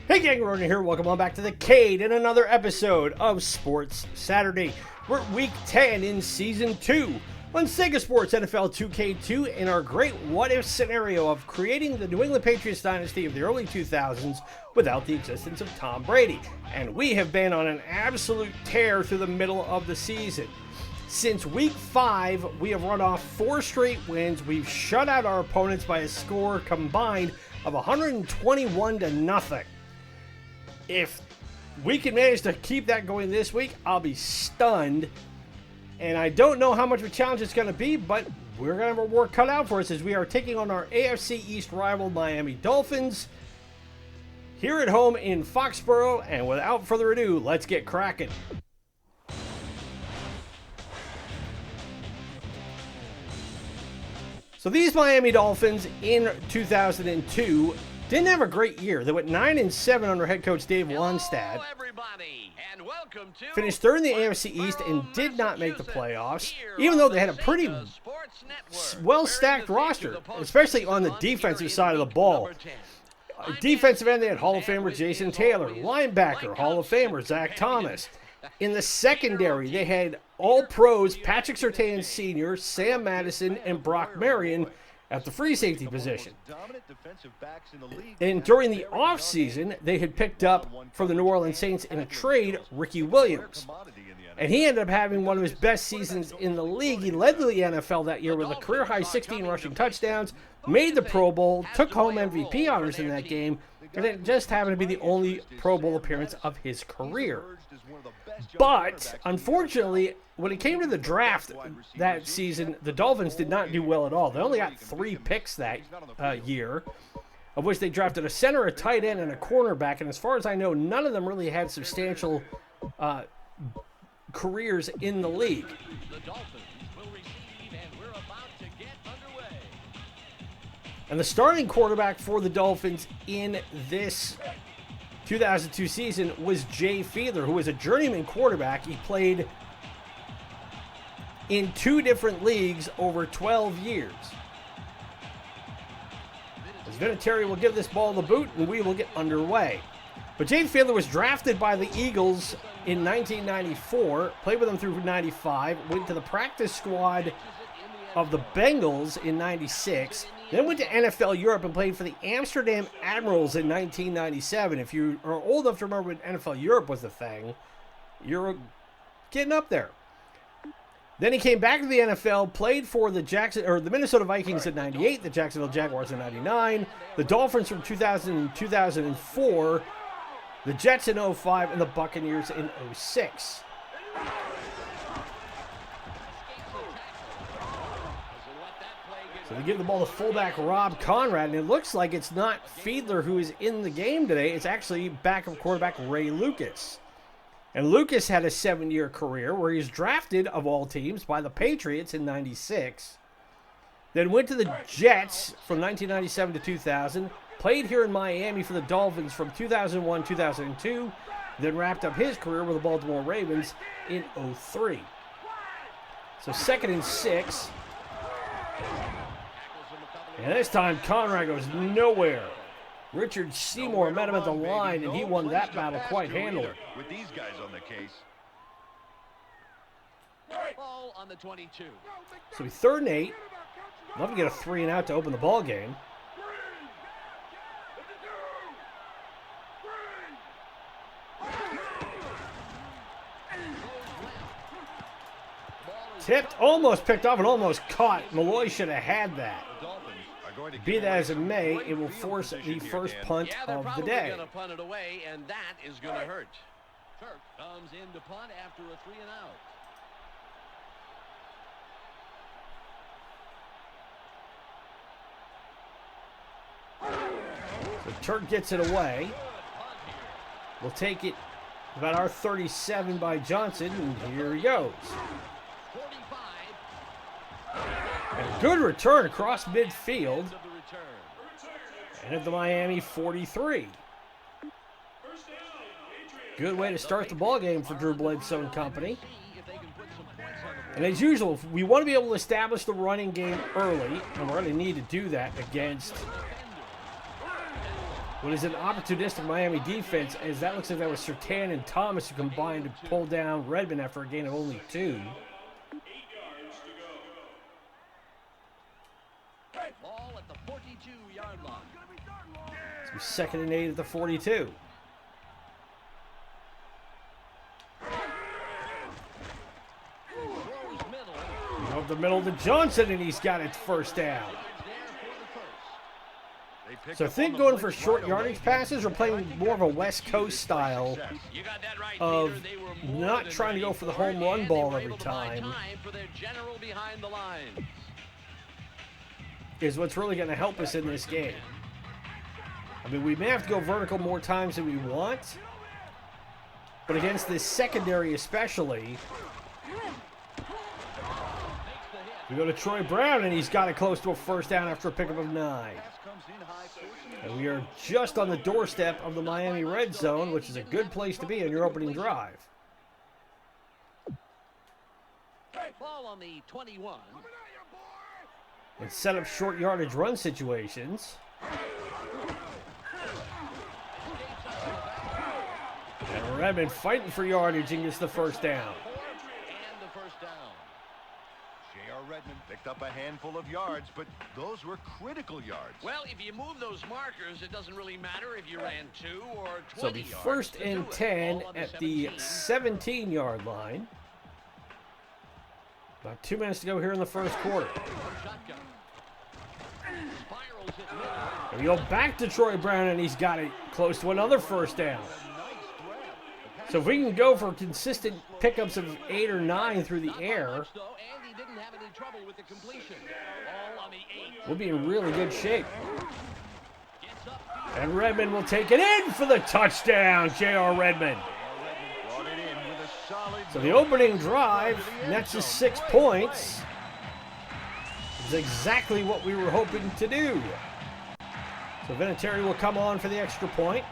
Hey gang, Ronan here. Welcome on back to the Cade and another episode of Sports Saturday. We're at week 10 in season 2 on Sega Sports NFL 2K2 in our great what-if scenario of creating the New England Patriots dynasty of the early 2000s without the existence of Tom Brady. And we have been on an absolute tear through the middle of the season. Since week 5, we have run off 4 straight wins. We've shut out our opponents by a score combined of 121-0. If we can manage to keep that going this week, I'll be stunned. And I don't know how much of a challenge it's going to be, but we're going to have our work cut out for us as we are taking on our AFC East rival Miami Dolphins here at home in Foxborough. And without further ado, let's get cracking. So these Miami Dolphins in 2002 didn't have a great year. They went 9-7 under head coach Dave Lundstad. Finished third in the AFC East and did not make the playoffs, even though they had a pretty well-stacked roster, especially on the defensive side of the ball. Defensive end, they had Hall of Famer Jason Taylor. Linebacker, Hall of Famer Zach Thomas. In the secondary, they had all-pros Patrick Surtain Sr., Sam Madison, and Brock Marion at the free safety position. And during the offseason, they had picked up from the New Orleans Saints in a trade Ricky Williams. And he ended up having one of his best seasons in the league. He led the NFL that year with a career-high 16 rushing touchdowns, made the Pro Bowl, took home MVP honors in that game, and it just happened to be the only Pro Bowl appearance of his career. But, unfortunately, when it came to the draft that season, the Dolphins did not do well at all. They only got 3 picks that year, of which they drafted a center, a tight end, and a cornerback. And as far as I know, none of them really had substantial careers in the league. And the starting quarterback for the Dolphins in this 2002 season was Jay Fiedler, who was a journeyman quarterback. He played in 2 different leagues over 12 years. As Vinatieri will give this ball the boot, and we will get underway. But Jay Fiedler was drafted by the Eagles in 1994, played with them through 95, went to the practice squad of the Bengals in 96, then went to NFL Europe and played for the Amsterdam Admirals in 1997. If you are old enough to remember when NFL Europe was a thing, you're getting up there. Then he came back to the NFL, played for the Minnesota Vikings in 98, the Jacksonville Jaguars in 99, the Dolphins from 2000 and 2004, the Jets in 05, and the Buccaneers in 06. So they give the ball to fullback Rob Conrad, and it looks like it's not Fiedler who is in the game today. It's actually backup quarterback Ray Lucas. And Lucas had a 7-year career where he was drafted, of all teams, by the Patriots in 96. Then went to the Jets from 1997 to 2000. Played here in Miami for the Dolphins from 2001-2002. Then wrapped up his career with the Baltimore Ravens in 03. So 2nd and 6. And this time, Conrad goes nowhere. Richard Seymour met him at the line, and he won that battle quite handily. With these guys on the case. Ball on the 22. So 3rd and 8. Love to get a 3 and out to open the ball game. Tipped, almost picked off, and almost caught. Malloy should have had that. Be that as it may, it will force the first punt of the day. Gonna punt it away, and that is going to hurt. Turk comes in to punt after a 3 and out. So Turk gets it away. We'll take it about our 37 by Johnson, and here he goes. And a good return across midfield. And at the Miami 43. Good way to start the ball game for Drew Bledsoe and company. And as usual, we want to be able to establish the running game early, and we're going to need to do that against what is an opportunistic Miami defense, as that looks like that was Surtain and Thomas who combined to pull down Redmond after a gain of only 2. Ball at the 42-yard line. So 2nd and 8 at the 42. Up the middle to Johnson, and he's got it first down. So I think going for short yardage passes, we're playing more of a West Coast style of not trying to go for the home run ball every time. Is what's really going to help us in this game. I mean, we may have to go vertical more times than we want, but against this secondary especially, we go to Troy Brown, and he's got it close to a first down after a pickup of 9. And we are just on the doorstep of the Miami red zone, which is a good place to be in your opening drive. Ball on the 21. And set up short yardage run situations. And Redmond fighting for yardage and gets the first down. And the first down. J.R. Redmond picked up a handful of yards, but those were critical yards. Well, if you move those markers, it doesn't really matter if you ran 2 or 20 So it'll be yards 1st to and do it. 10 Ball on at the 17-yard line. About 2 minutes to go here in the first quarter. Shotgun. Spirals it middle. And we go back to Troy Brown, and he's got it close to another first down. So if we can go for consistent pickups of 8 or 9 through the air, And he didn't have any trouble with the completion. Ball on the 8. we'll be in really good shape. Gets up. And Redmond will take it in for the touchdown, J.R. Redmond. Brought it in with a solid So the opening drive nets us 6 points. It's exactly what we were hoping to do. So Vinatieri will come on for the extra point.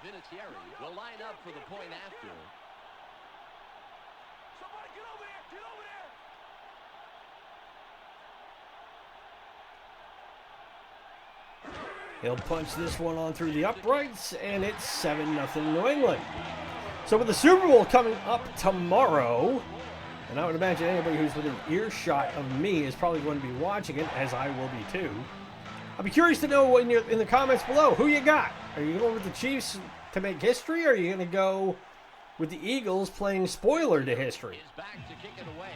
Vinatieri will line up for the point after. Somebody get over there! Get over there! He'll punch this one on through the uprights, and it's 7-0 New England. So with the Super Bowl coming up tomorrow, and I would imagine anybody who's within earshot of me is probably going to be watching it, as I will be too. I'll be curious to know in the comments below who you got. Are you going with the Chiefs to make history, or are you going to go with the Eagles playing spoiler to history? Is back to kick it away.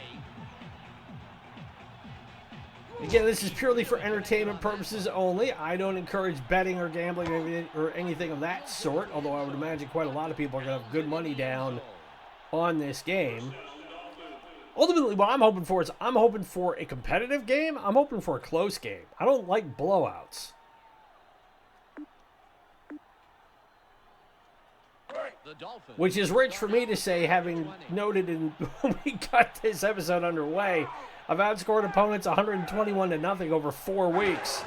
Again, this is purely for entertainment purposes only. I don't encourage betting or gambling or anything of that sort, although I would imagine quite a lot of people are going to have good money down on this game. Ultimately, what I'm hoping for is I'm hoping for a competitive game. I'm hoping for a close game. I don't like blowouts. The Dolphins. Which is rich for me to say, having noted when we got this episode underway, I've outscored opponents 121-0 over 4 weeks.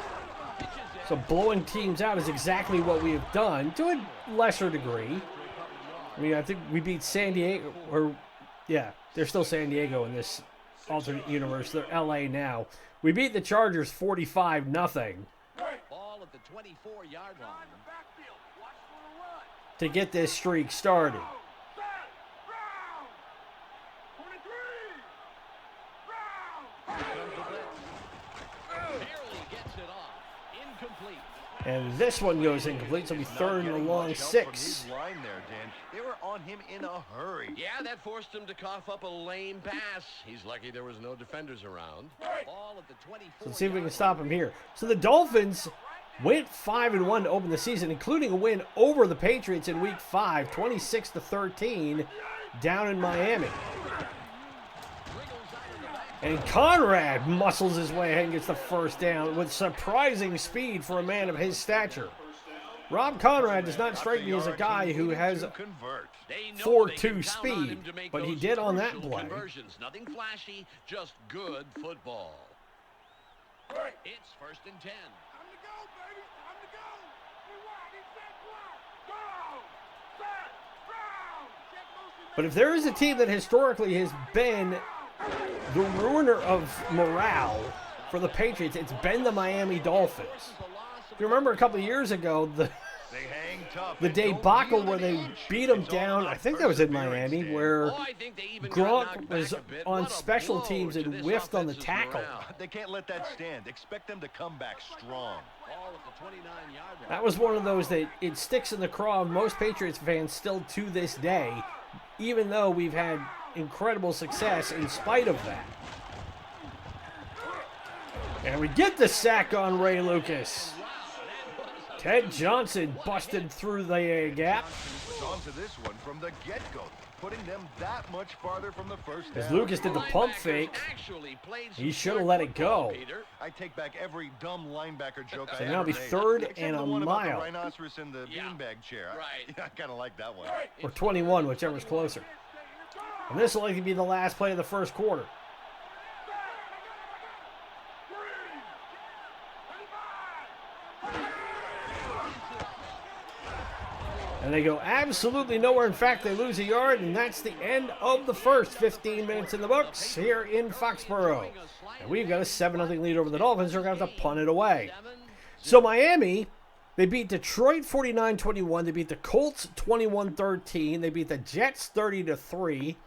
So blowing teams out is exactly what we have done, to a lesser degree. I mean, I think we beat San Diego, or yeah, they're still San Diego in this alternate universe. They're LA now. We beat the Chargers 45-0. Ball at the 24-yard line. To get this streak started. Barely gets it off. Incomplete. And this one goes incomplete, so we third and a long 6. Line there, Dan. They were on him in a hurry. Yeah, that forced him to cough up a lame pass. He's lucky there was no defenders around. Ball at the 24. So let's see if we can stop him here. So the Dolphins went 5-1 to open the season, including a win over the Patriots in Week 5, 26-13, down in Miami. And Conrad muscles his way ahead and gets the first down with surprising speed for a man of his stature. Rob Conrad does not strike me as a guy who has 4.2 speed, but he did on that play. Nothing flashy, just good football. It's 1st and 10. But if there is a team that historically has been the ruiner of morale for the Patriots, it's been the Miami Dolphins. If you remember a couple of years ago, the debacle where they beat them down, I think that was in Miami, where Gronk was on special teams and whiffed on the tackle. They can't let that stand. Expect them to come back strong. That was one of those that it sticks in the craw of most Patriots fans still to this day, even though we've had incredible success in spite of that. And we get the sack on Ray Lucas. Ted Johnson busted through the gap. On to this one from the get-go, putting them that much farther from the first As down. Lucas did the pump fake, he should have let it go. I take back every dumb linebacker joke So I now ever be made. third Except and the a one about mile. the rhinoceros in the beanbag chair. Right. I kind of like that one. Or 21, whichever's closer. And this will likely be the last play of the first quarter. And they go absolutely nowhere. In fact, they lose a yard, and that's the end of the first 15 minutes in the books here in Foxborough. And we've got a 7-0 lead over the Dolphins. We're going to have to punt it away. So Miami, they beat Detroit 49-21. They beat the Colts 21-13. They beat the Jets 30-3.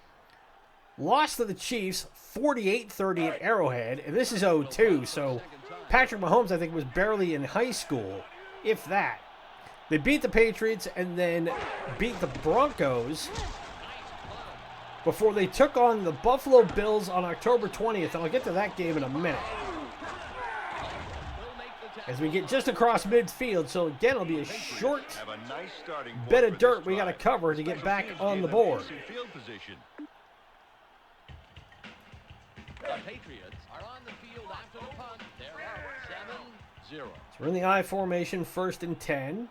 Lost to the Chiefs 48-30 at Arrowhead. And this is 0-2, so Patrick Mahomes, I think, was barely in high school, if that. They beat the Patriots and then beat the Broncos before they took on the Buffalo Bills on October 20th. And I'll get to that game in a minute. As we get just across midfield, so again, it'll be a short bit of dirt we got to cover to get back on the board. The Patriots are on the field after the punt. They're up 7-0. So we're in the I formation, 1st and 10.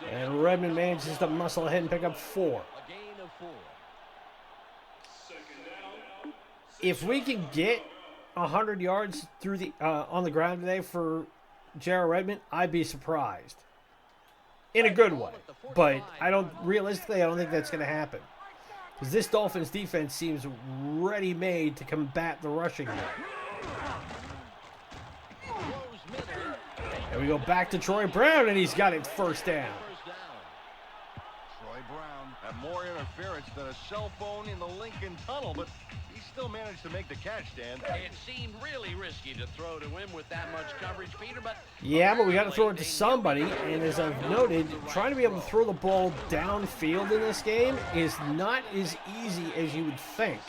And Redmond manages to muscle ahead and pick up 4. A gain of 4. If we can get 100 yards through the on the ground today for J.R. Redmond, I'd be surprised. In a good way. But I don't think that's going to happen. Because this Dolphins defense seems ready-made to combat the rushing game. And we go back to Troy Brown, and he's got it first down. Troy Brown had more interference than a cell phone in the Lincoln Tunnel, but he still managed to make the catch, Dan. It seemed really risky to throw to him with that much coverage, Peter, but... Yeah, but we got to throw it to somebody, and as I've noted, trying to be able to throw the ball downfield in this game is not as easy as you would think.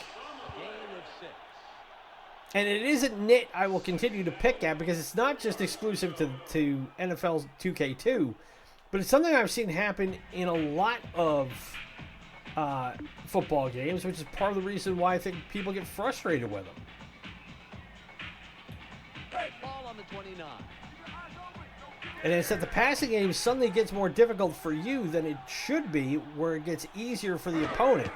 And it isn't nit I will continue to pick at because it's not just exclusive to NFL 2K2, but it's something I've seen happen in a lot of football games, which is part of the reason why I think people get frustrated with them. Ball on the 29. And it's that the passing game suddenly gets more difficult for you than it should be, where it gets easier for the opponent.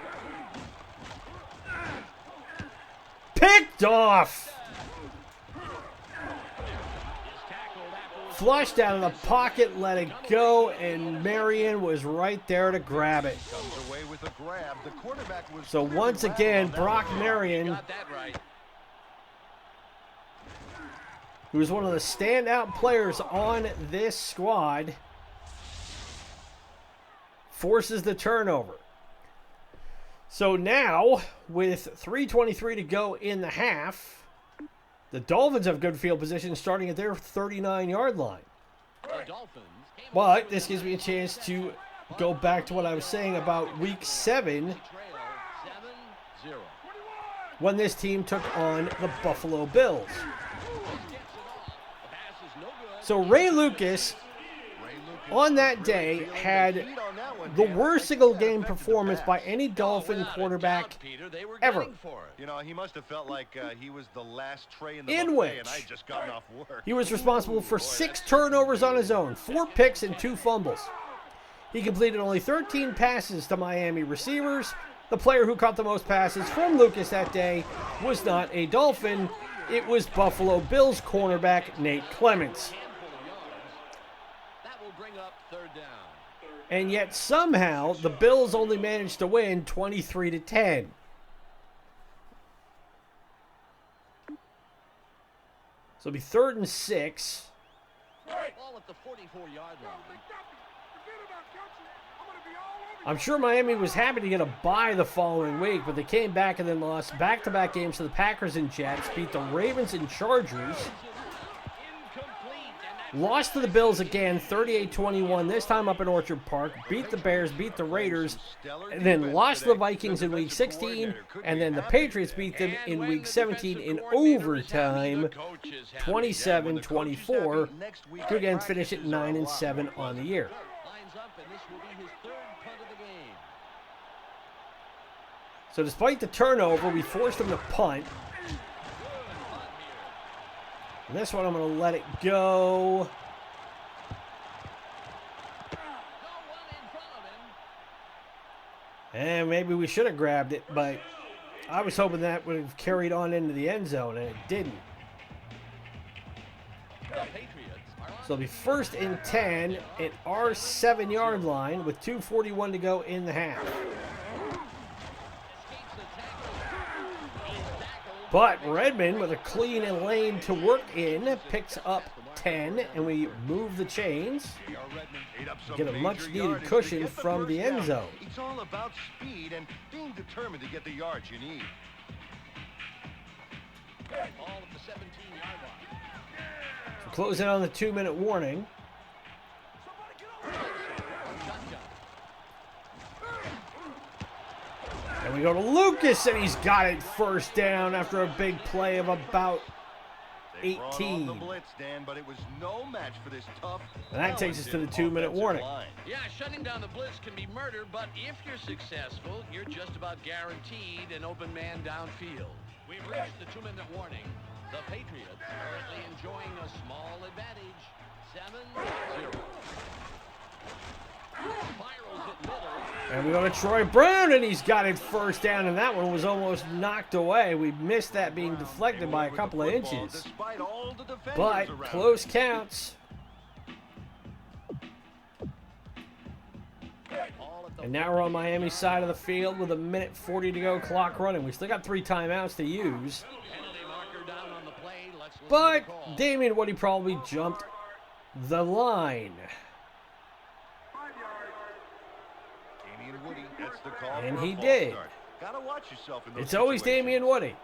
Picked off! Flushed out of the pocket, let it go, and Marion was right there to grab it. Comes away with a grab. The quarterback was So once again, Brock Marion, Got that right. who is one of the standout players on this squad, forces the turnover. So now, with 3:23 to go in the half, the Dolphins have good field position starting at their 39-yard line. The Dolphins came But this gives me a chance to go back to what I was saying about Week 7, trail 7-0. when this team took on the Buffalo Bills. The pass is no good. So Ray Lucas, on that day, had the worst single-game performance by any Dolphin quarterback Peter, they were ever. gunning for it. You know, he must have felt like he was the last tray in the In buffet which and I had just gotten off work. he was responsible for 6 turnovers on his own, 4 picks and 2 fumbles. He completed only 13 passes to Miami receivers. The player who caught the most passes from Lucas that day was not a Dolphin. It was Buffalo Bills cornerback Nate Clements. That will bring up 3rd down. And yet somehow the Bills only managed to win 23-10. So it'll be 3rd and 6. Ball at the 44-yard line. I'm sure Miami was happy to get a bye the following week, but they came back and then lost back-to-back games to the Packers and Jets, beat the Ravens and Chargers, lost to the Bills again, 38-21, this time up in Orchard Park, beat the Bears, beat the Raiders, and then lost to the Vikings in Week 16, and then the Patriots beat them in Week 17 in overtime, 27-24, to again finish at 9-7 on the year. So despite the turnover, we forced them to punt. And this one I'm going to let it go. And maybe we should have grabbed it, but I was hoping that would have carried on into the end zone, and it didn't. So it'll be 1st and 10 at our 7-yard line with 2:41 to go in the half. But Redmond, with a clean and lane to work in, picks up 10, and we move the chains. Get a much-needed cushion from the end zone. It's all about speed and being determined to get the yards you need. All at the 17-yard line. So close it on the 2-minute warning. And we go to Lucas, and he's got it 1st down after a big play of about 18. The blitz, Dan, but it was no match for this tough, and that takes us to the 2-minute warning. Yeah, shutting down the blitz can be murder, but if you're successful, you're just about guaranteed an open man downfield. We've reached the 2-minute warning. The Patriots currently enjoying a small advantage, 7-0. And we go to Troy Brown, and he's got it 1st down, and that one was almost knocked away. We missed that being deflected by a couple of inches. But close counts. And now we're on Miami's side of the field with 1:40 to go, clock running. We still got 3 timeouts to use. But Damian Woody probably jumped the line. And he did. It's always Damian Woody.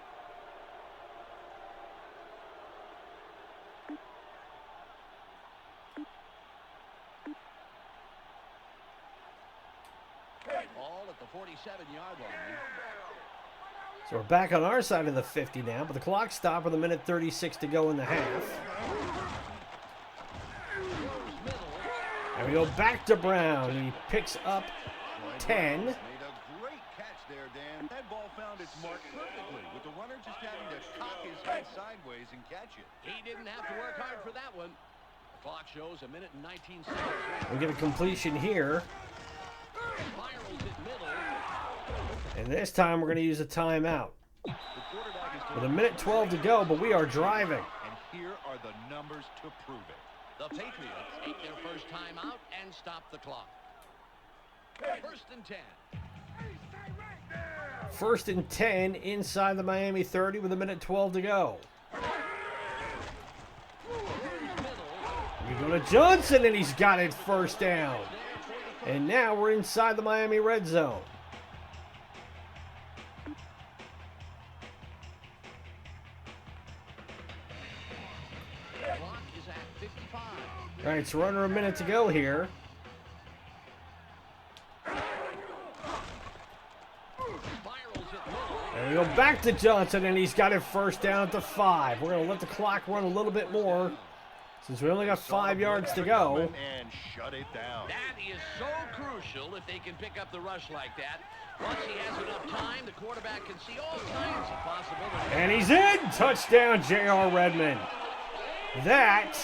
All at the 47-yard line. So we're back on our side of the 50 now, but the clock stopped with 1:36 to go in the half. And we go back to Brown. He picks up 10. Made a great catch there, Dan. That ball found its mark perfectly, with the runner just having to cock his head sideways and catch it. He didn't have to work hard for that one. The clock shows 1:19 seconds. We get a completion here. Spirals at middle. And this time we're going to use a timeout. With 1:12 to go, but we are driving. And here are the numbers to prove it. The Patriots take their first timeout and stop the clock. 1st and 10. 1st and 10 inside the Miami 30 with 1:12 to go. We go to Johnson, and he's got it 1st down. And now we're inside the Miami red zone. Clock is at 55. All right, so we're under a minute to go here. And we go back to Johnson, and he's got it 1st down at the 5. We're going to let the clock run a little bit more since we only got 5 yards to go. And shut it down. That is so crucial if they can pick up the rush like that. Once he has enough time, the quarterback can see all kinds of possibilities. And he's in! Touchdown, J.R. Redmond. That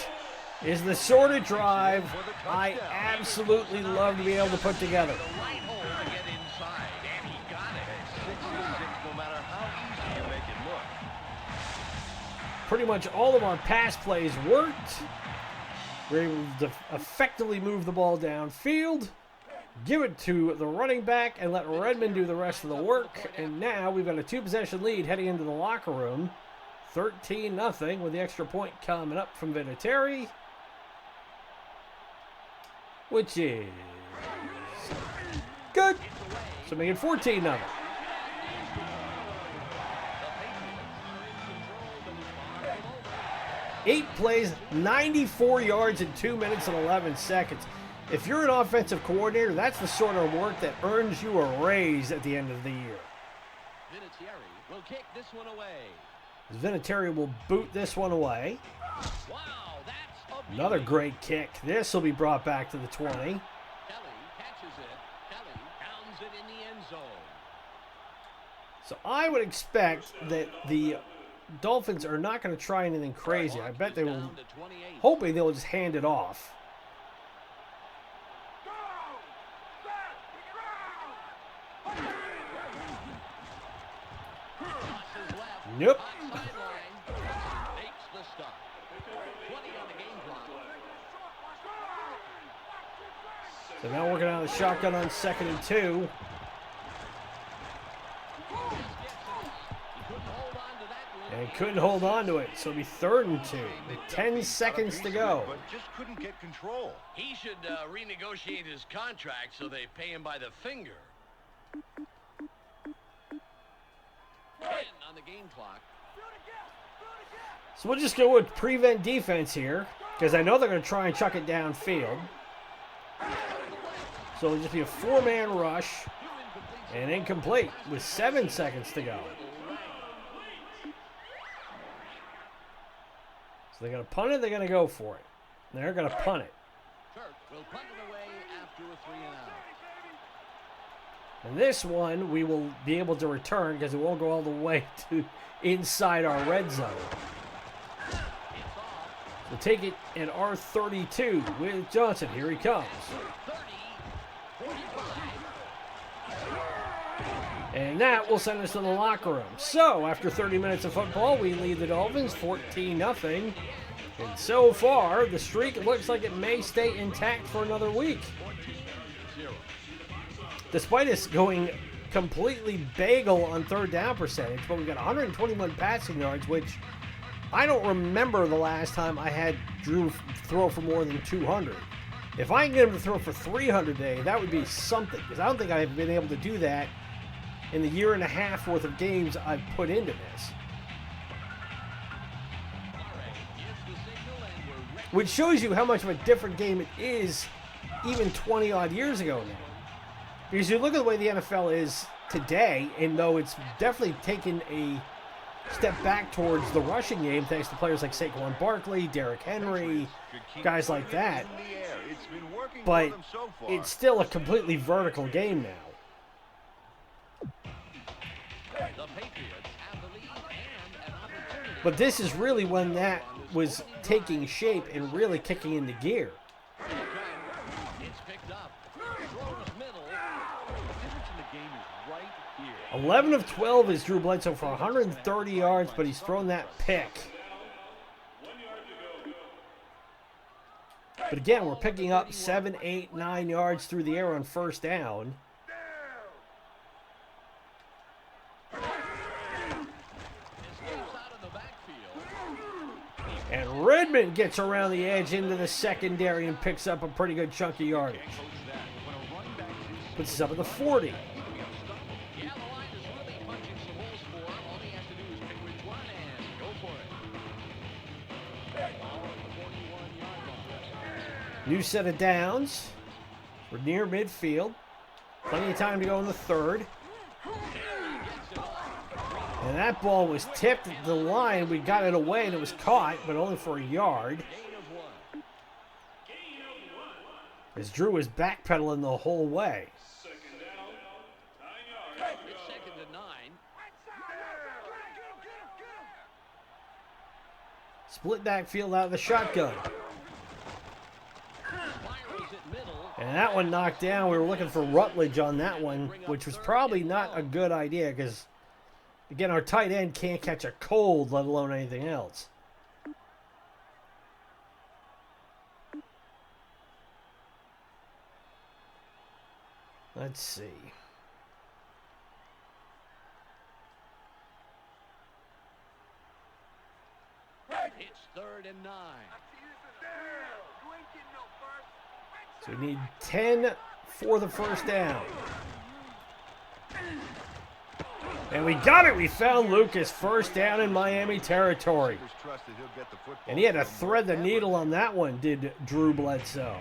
is the sort of drive I absolutely love to be able to put together. The right hole to get inside, and he got it. 6-6, no matter how easy you make it look. Pretty much all of our pass plays worked. We're able to effectively move the ball downfield. give it to the running back and let Redmond do the rest of the work. And now we've got a 2-possession lead heading into the locker room. 13-0 with the extra point coming up from Vinatieri, which is good. So make it 14-0. 8 plays, 94 yards in 2 minutes and 11 seconds. If you're an offensive coordinator, that's the sort of work that earns you a raise at the end of the year. Vinatieri will kick this one away. Vinatieri will boot this one away. Wow, that's a Another great kick. This will be brought back to the 20. Kelly catches it. Kelly pounds it in the end zone. So I would expect that the Dolphins are not going to try anything crazy. I bet they will, hoping they'll just hand it off. Nope. So now working out the shotgun on 2nd and 2. And couldn't hold on to it, so it'll be 3rd and 2 with 10 seconds to go. But just couldn't get control. He should renegotiate his contract so they pay him by the finger. 10 on the game clock. So we'll just go with prevent defense here, because I know they're going to try and chuck it downfield. So it'll just be a 4-man rush and incomplete with 7 seconds to go. So they're going to punt it, they're going to go for it. They're going to punt it. Kirk will punt it away after a 3-and-out. And this one we will be able to return because it won't go all the way to inside our red zone. We'll take it in R32 with Johnson. Here he comes. 30, 45. And that will send us to the locker room. So, after 30 minutes of football, we lead the Dolphins 14-0. And so far, the streak looks like it may stay intact for another week. Despite us going completely bagel on 3rd down percentage, but we've got 121 passing yards, which I don't remember the last time I had Drew throw for more than 200. If I can get him to throw for 300 today, that would be something, because I don't think I've been able to do that in the 1.5 years worth of games I've put into this. Which shows you how much of a different game it is even 20-odd years ago now. Because you look at the way the NFL is today, and though it's definitely taken a step back towards the rushing game thanks to players like Saquon Barkley, Derrick Henry, guys like that. But it's still a completely vertical game now. But this is really when that was taking shape and really kicking into gear. 11 of 12 is Drew Bledsoe for 130 yards, but he's thrown that pick. But again, we're picking up 7, 8, 9 yards through the air on 1st down. And Redmond gets around the edge into the secondary and picks up a pretty good chunk of yardage. Puts us up at the 40. New set of downs. We're near midfield. Plenty of time to go in the 3rd. And that ball was tipped at the line. We got it away and it was caught, but only for a yard. As Drew was backpedaling the whole way. Split backfield out of the shotgun. And that one knocked down. We were looking for Rutledge on that one, which was probably not a good idea because, again, our tight end can't catch a cold, let alone anything else. Let's see. It's 3rd and 9. So we need 10 for the first down. And we got it. We found Lucas. First down in Miami territory. And he had to thread the needle on that one, did Drew Bledsoe.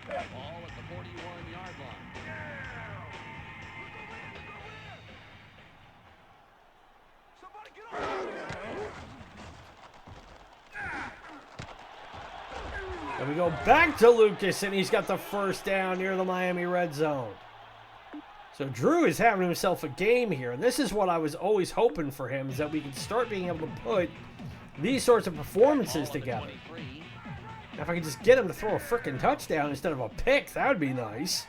Ball at the 41-yard line. And we go back to Lucas, and he's got the first down near the Miami red zone. So Drew is having himself a game here, and this is what I was always hoping for him, is that we can start being able to put these sorts of performances together. Now, if I could just get him to throw a frickin' touchdown instead of a pick, that would be nice.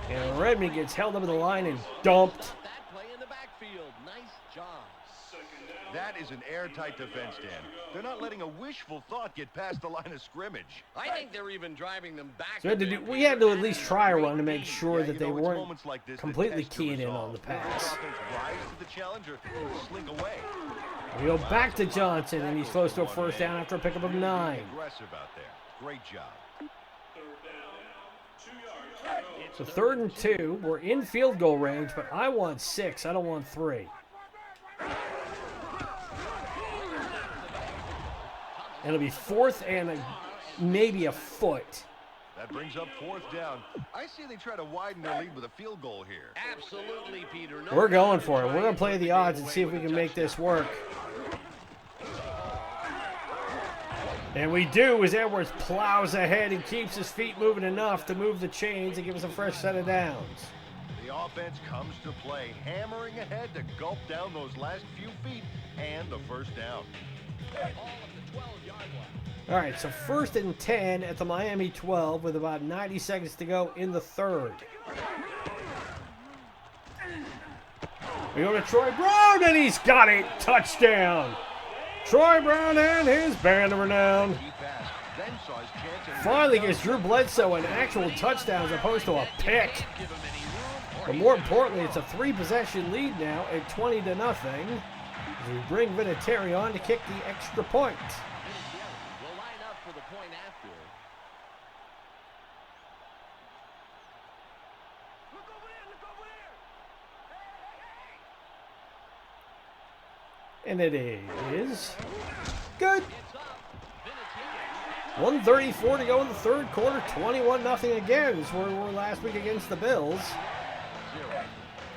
And Redmond gets held up in the line and dumped. That play in the backfield. Nice job. That is an airtight defense, Dan. They're not letting a wishful thought get past the line of scrimmage. I think they're even driving them back. So we had to at least try a run to make sure that they weren't completely keying in on the pass. Rise to the challenger, slink away. We go back to Johnson, and he's close to a first down after a pickup of 9. Aggressive out there. Great job. So 3rd and 2. We're in field goal range, but I want 6. I don't want 3. And it'll be 4th and maybe a foot. That brings up 4th down. I see they try to widen their lead with a field goal here. Absolutely, Peter. No, We're going for it. We're going to play the odds and see if we can make this work. And we do, as Edwards plows ahead and keeps his feet moving enough to move the chains and give us a fresh set of downs. The offense comes to play, hammering ahead to gulp down those last few feet and the first down. All right, so 1st and 10 at the Miami 12 with about 90 seconds to go in the 3rd. We go to Troy Brown, and he's got it. Touchdown. Troy Brown and his band of renown. Finally gets Drew Bledsoe an actual touchdown as opposed to a pick. But more importantly, it's a 3-possession lead now at 20-0. As we bring Vinatieri on to kick the extra point. Will line up for the point after. And it is good. 1:34 to go in the 3rd quarter. 21-0 again. It's where we were last week against the Bills.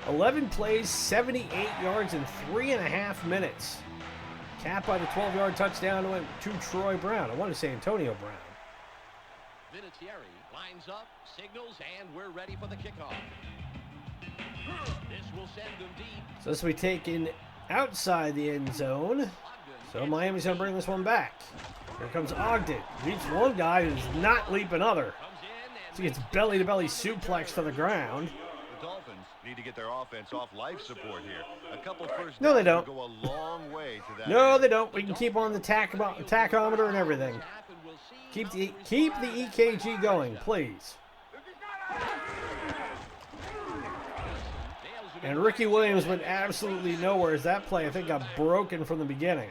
11 plays, 78 yards in 3.5 minutes. Capped by the 12-yard touchdown went to Troy Brown. I want to say Antonio Brown. Vinatieri lines up, signals, and we're ready for the kickoff. This will send them deep. So this will be taken outside the end zone. So Miami's going to bring this one back. Here comes Ogden. Beats one guy who's not leaping other. So he gets belly-to-belly suplex to the ground. The Dolphins need to get their offense off life support here. A couple first No, they don't. go a long way to that. No, they don't. We can keep on the tachometer and everything. Keep the EKG going, please. And Ricky Williams went absolutely nowhere as that play, I think, got broken from the beginning.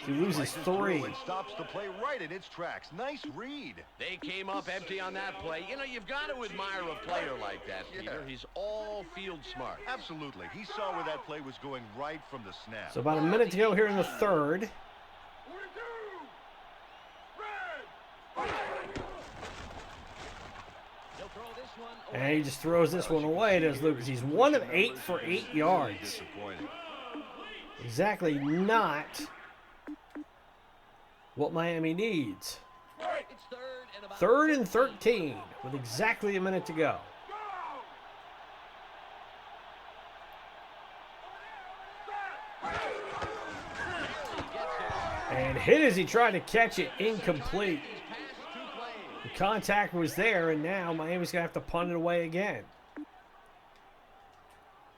He loses 3. And stops the play right in its tracks. Nice read. They came up empty on that play. You know, you've got to admire a player like that, Peter. He's all field smart. Absolutely. He saw where that play was going right from the snap. So about a minute to go here in the 3rd. And he just throws this one away, does Lucas. He's 1 of 8 for 8 yards. Exactly not what Miami needs. 3rd and 13 with exactly a minute to go. And hit as he tried to catch it, incomplete. The contact was there, and now Miami's going to have to punt it away again.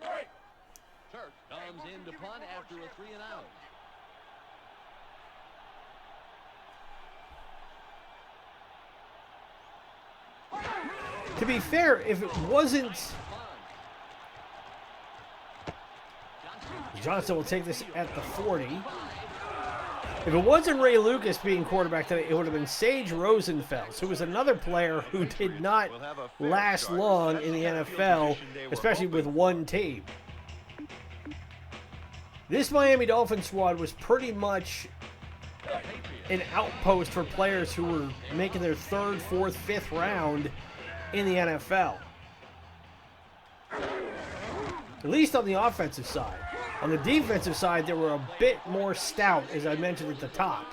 Turk comes in to punt after a 3-and-out. To be fair, if it wasn't... Johnson will take this at the 40. If it wasn't Ray Lucas being quarterback today, it would have been Sage Rosenfels, who was another player who did not last long in the NFL, especially with one team. This Miami Dolphins squad was pretty much an outpost for players who were making their third, fourth, fifth round in the NFL. At least on the offensive side. On the defensive side, they were a bit more stout, as I mentioned at the top.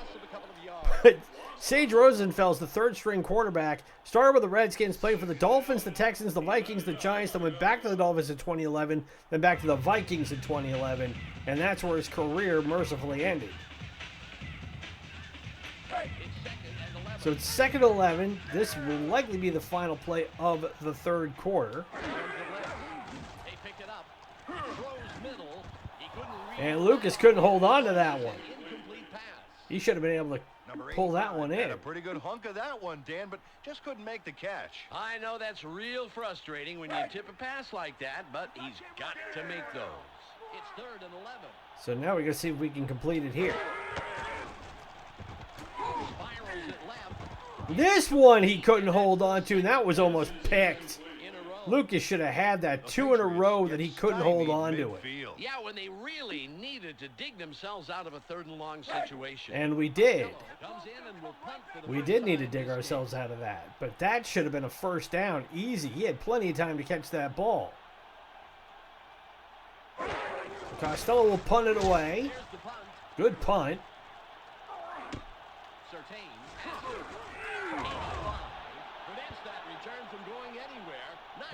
But Sage Rosenfels, the third-string quarterback, started with the Redskins, played for the Dolphins, the Texans, the Vikings, the Giants, then went back to the Dolphins in 2011, then back to the Vikings in 2011, and that's where his career mercifully ended. So it's 2nd and 11. This will likely be the final play of the third quarter. And Lucas couldn't hold on to that one. He should have been able to pull that one in. A pretty good hunk of that one, Dan, but just couldn't make the catch. I know that's real frustrating when you tip a pass like that, but he's got to make those. It's 3rd and 11. So now we're going to see if we can complete it here. Spirals it left. This one he couldn't hold on to, and that was almost picked. Lucas should have had that 2 in a row that he couldn't hold on to it. Yeah, when they really needed to dig themselves out of a 3rd and long situation. And we did. We did need to dig ourselves out of that. But that should have been a first down. Easy. He had plenty of time to catch that ball. Costello will punt it away. Good punt.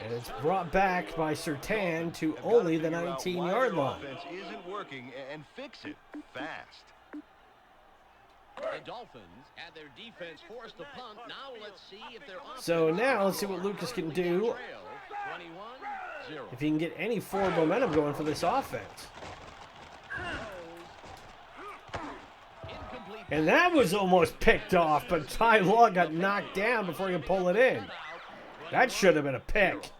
And it's brought back by Surtain to only the 19-yard line. Offense isn't working and fix it fast. The Dolphins had their defense forced to punt. Now let's see if they're So now let's see what Lucas can do. 21-0. If he can get any forward momentum going for this offense. And that was almost picked off, but Ty Law got knocked down before he could pull it in. That should have been a pick.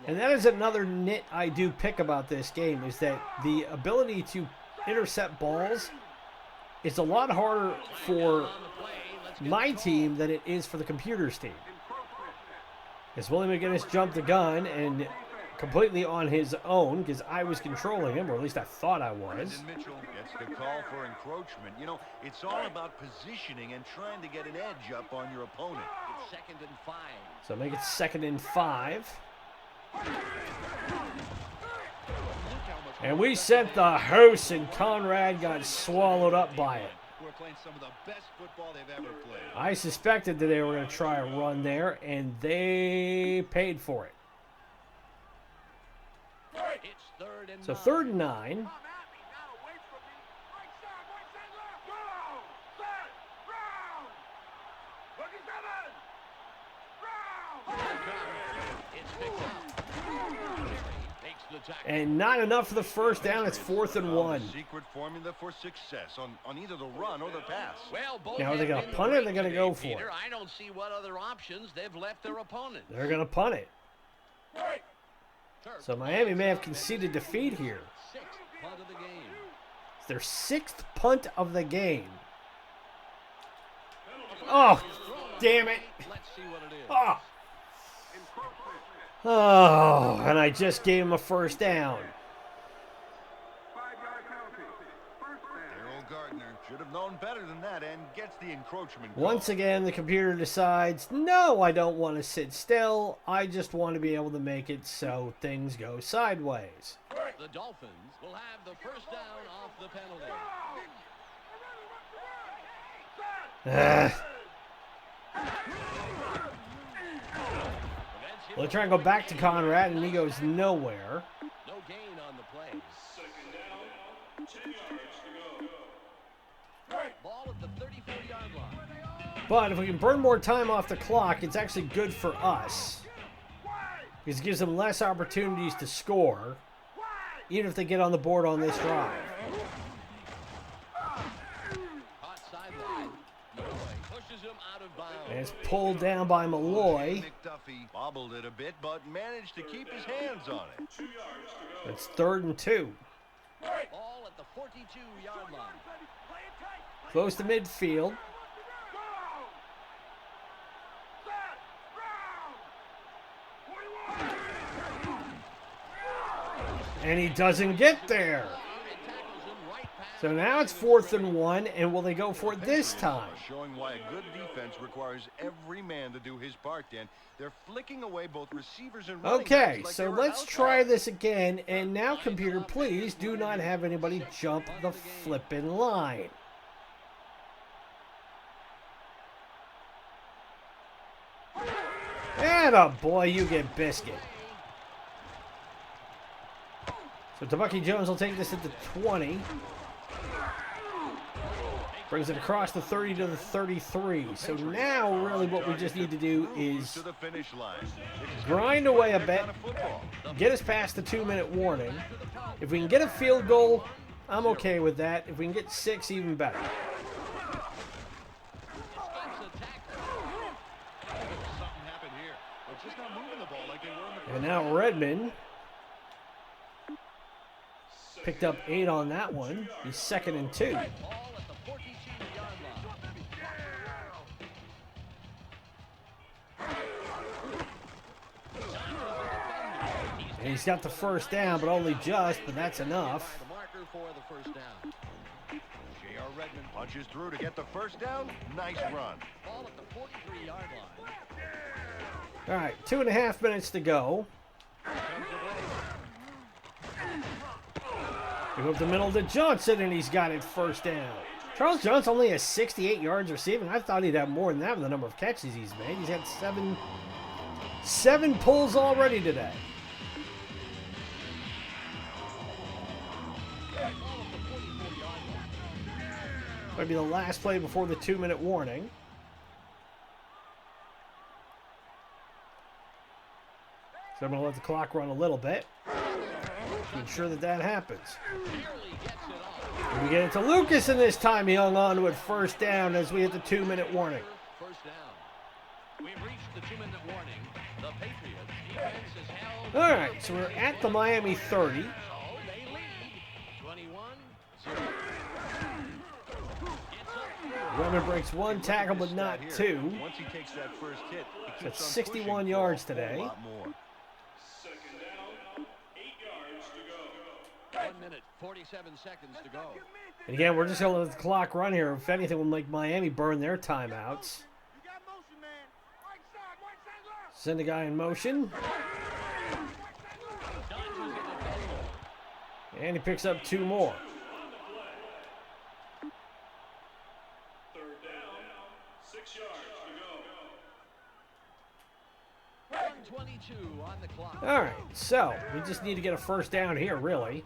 And that is another nit I do pick about this game, is that the ability to intercept balls is a lot harder for my team than it is for the computer's team. As Willie McGinnis jumped the gun and completely on his own, because I was controlling him, or at least I thought I was. Mitchell gets the call for encroachment. You know, it's all about positioning and trying to get an edge up on your opponent. It's 2nd and 5. So make it 2nd and 5. And we sent the house, and Conrad got swallowed up by it. We're playing some of the best football they've ever played. I suspected that they were going to try a run there, and they paid for it. It's 3rd and So 9. 3rd and 9. And not enough for the first down. It's 4th and 1. Secret formula for success on either the run or the pass. Well, both Now, are they have going to been punt it or are they great going to go today, for Peter. it? I don't see what other options they've left their opponent. They're going to punt it. So Miami may have conceded defeat here. 6th punt of the game. It's their 6th punt of the game. Oh, damn it. Let's see what it is. Oh. Oh, and I just gave him a first down. Daryl Gardner should have known better than that and gets the encroachment call. Once again, the computer decides, no, I don't want to sit still. I just want to be able to make it so things go sideways. The Dolphins will have the first down off the penalty. Well, they try and go back to Conrad, and he goes nowhere. No gain on the play. 2nd down, 2 yards to go. Ball at the 34-yard line. But if we can burn more time off the clock, it's actually good for us. Because it gives them less opportunities to score, even if they get on the board on this drive. Hot sideline. No way. And it's pulled down by Malloy. McDuffie bobbled it a bit, but managed to keep his hands on it. 2 yards to go. It's 3rd and 2. Ball at the 42-yard line. Close to midfield. And he doesn't get there. So now it's 4th and 1, and will they go for it this time? Showing why a good defense requires every man to do his part, Dan. They're flicking away both receivers and running Okay, backs like so they were let's outside. try this again. And now, computer, please do not have anybody jump the flippin' line. Atta boy, you get biscuit. So Tabucky Jones will take this at the 20. Brings it across the 30 to the 33. So now really what we just need to do is To the finish line. grind away a bit, Kind of football. get us past the 2-minute warning. If we can get a field goal, I'm okay with that. If we can get 6, even better. Something happened here. They're just not moving the ball like they were in the And now Redmond picked up 8 on that one. He's 2nd and 2. Ball at the 42-yard line. And he's got the first down, but only just, but that's enough. The marker for the first down. J.R. Redmond punches through to get the first down. Nice run. Ball at the 43-yard line. All right, 2.5 minutes to go. We go up the middle to Johnson, and he's got it first down. Charles Johnson only has 68 yards receiving. I thought he'd have more than that with the number of catches he's made. He's had seven pulls already today. Might be the last play before the 2-minute warning. So I'm going to let the clock run a little bit to ensure that that happens. And we get it to Lucas, and this time he hung on to it first down as we hit the 2-minute warning. First down. We've reached the 2-minute warning. The Patriots defense is held. All right, so we're at the Miami 30. So they lead 21-0. Redmond breaks 1 tackle, but not 2. Once he takes that first hit, he That's keeps on 61 pushing yards for a whole today. lot more. 2nd down, 8 yards to go. 1 minute, 47 seconds to go. And again, we're just going to let the clock run here. If anything, we'll make Miami burn their timeouts. Send a guy in motion. And he picks up 2 more. 3rd down, 6 yards to go. 1:22 on the clock. All right, so we just need to get a first down here, really.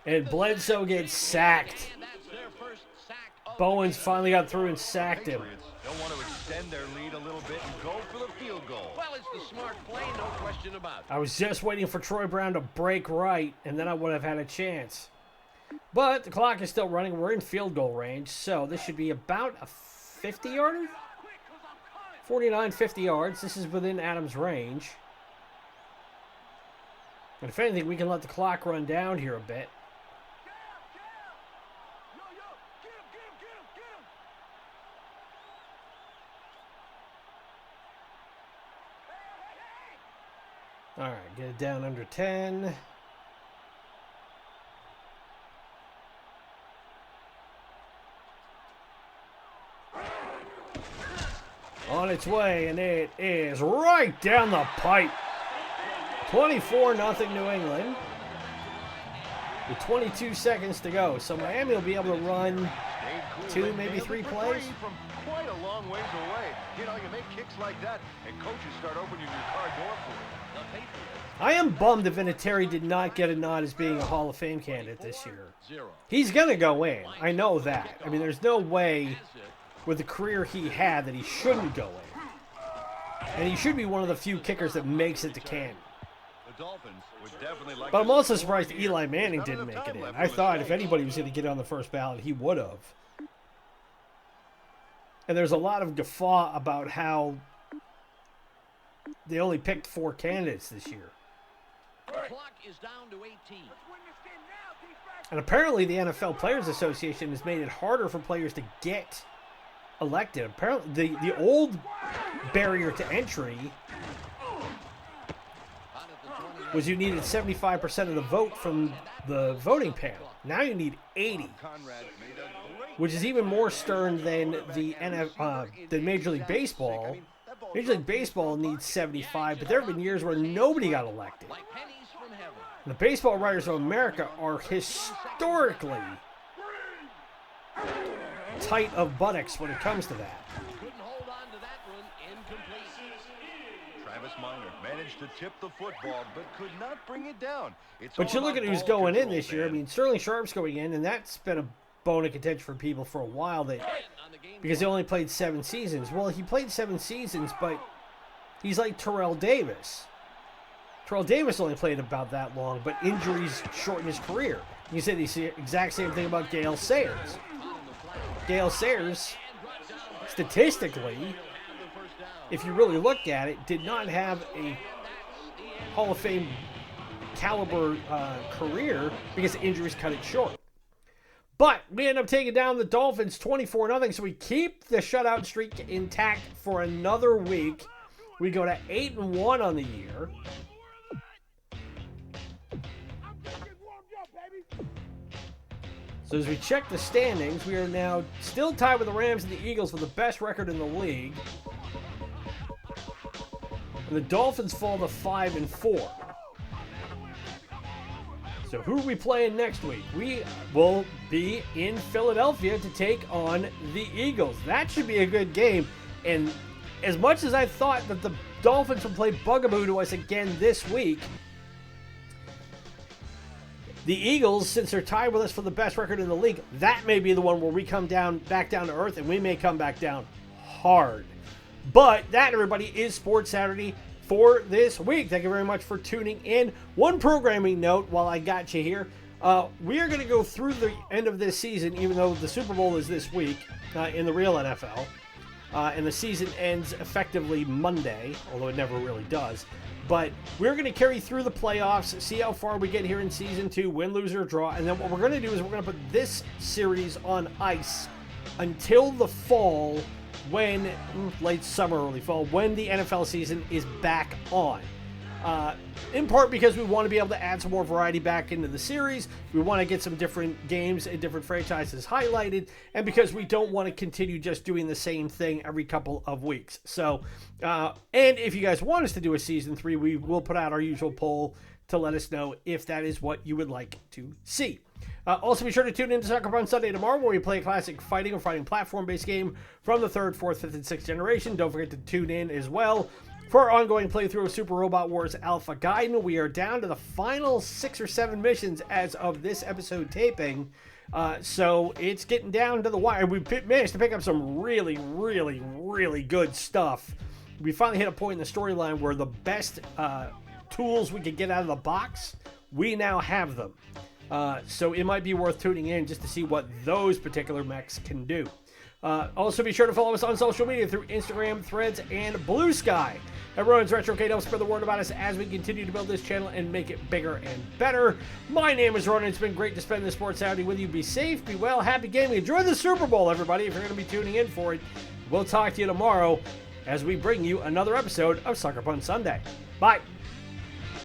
And Bledsoe gets sacked. And that's their first sack of the Bowens game. finally got through and sacked him. Patriots don't want to extend their lead a little bit and go for the field goal. Well, it's the smart play, no question about it. I was just waiting for Troy Brown to break right, and then I would have had a chance. But the clock is still running. We're in field goal range, so this should be about a 50-yarder? 49, 50 yards. This is within Adams' range. And if anything, we can let the clock run down here a bit. All right, get it down under 10. On its way, and it is right down the pipe. 24-0 New England. With 22 seconds to go. So Miami will be able to run 2, maybe 3 plays. From quite a long ways away. You know, you make kicks like that, and coaches start opening your car door for you. The Patriots I am bummed that Vinatieri did not get a nod as being a Hall of Fame candidate this year. 0. He's going to go in. I know that. I mean, there's no way Has it. with the career he had that he shouldn't go in. And he should be one of the few kickers that makes it to Canton. The Dolphins would definitely like But I'm to also score surprised here. Eli Manning Not didn't enough make it time in. left I for thought if mistakes. anybody was going to get on the first ballot, he would have. And there's a lot of guffaw about how they only picked 4 candidates this year. The clock is down to 18. And apparently the NFL Players Association has made it harder for players to get elected. Apparently the old barrier to entry was you needed 75% of the vote from the voting panel. Now you need 80, Conrad made a great which is even more stern than than Major League Baseball. Major League Baseball needs 75, but there have been years where nobody got elected. Like pennies from heaven. The Baseball Writers of America are historically tight of buttocks when it comes to that. Couldn't hold on to that one. Incomplete. Travis Minor managed to tip the football, but could not bring it down. It's But all you look about at who's ball going in control, this year. I Dan. mean, Sterling Sharp's going in, and that's been a bone of contention for people for a while because he only played 7 seasons. Well, he played 7 seasons, but he's like Terrell Davis. Terrell Davis only played about that long, but injuries shortened his career. You say the exact same thing about Gale Sayers. Gale Sayers, statistically, if you really look at it, did not have a Hall of Fame caliber career because injuries cut it short. But we end up taking down the Dolphins 24-0, so we keep the shutout streak intact for another week. We go to 8-1 on the year. So as we check the standings, we are now still tied with the Rams and the Eagles for the best record in the league. And the Dolphins fall to 5-4. So who are we playing next week? We will be in Philadelphia to take on the Eagles. That should be a good game. And as much as I thought that the Dolphins would play bugaboo to us again this week, the Eagles, since they're tied with us for the best record in the league, that may be the one where we come back down to earth, and we may come back down hard. But that, everybody, is Sports Saturday for this week. Thank you very much for tuning in. One programming note while I got you here. We are going to go through the end of this season, even though the Super Bowl is this week in the real NFL. And the season ends effectively Monday, although it never really does. But we're going to carry through the playoffs, see how far we get here in Season 2, win, lose, or draw. And then what we're going to do is we're going to put this series on ice until the fall, when, late summer, early fall, when the NFL season is back on. In part because we want to be able to add some more variety back into the series. We want to get some different games and different franchises highlighted. And because we don't want to continue just doing the same thing every couple of weeks. So, and if you guys want us to do a Season 3, we will put out our usual poll to let us know if that is what you would like to see. Also, be sure to tune in to Soccer on Sunday tomorrow, where we play a classic fighting or fighting platform-based game from the 3rd, 4th, 5th, and 6th generation. Don't forget to tune in as well for our ongoing playthrough of Super Robot Wars Alpha Gaiden. We are down to the final 6 or 7 missions as of this episode taping. So it's getting down to the wire. We managed to pick up some really, really, really good stuff. We finally hit a point in the storyline where the best tools we could get out of the box, we now have them. So it might be worth tuning in just to see what those particular mechs can do. Also, be sure to follow us on social media through Instagram, Threads, and Blue Sky. Everyone's RetroCade helps spread the word about us as we continue to build this channel and make it bigger and better. My name is Ronan. It's been great to spend this Sports Saturday with you. Be safe, be well, happy gaming. Enjoy the Super Bowl, everybody, if you're going to be tuning in for it. We'll talk to you tomorrow as we bring you another episode of Sucker Punch Sunday. Bye.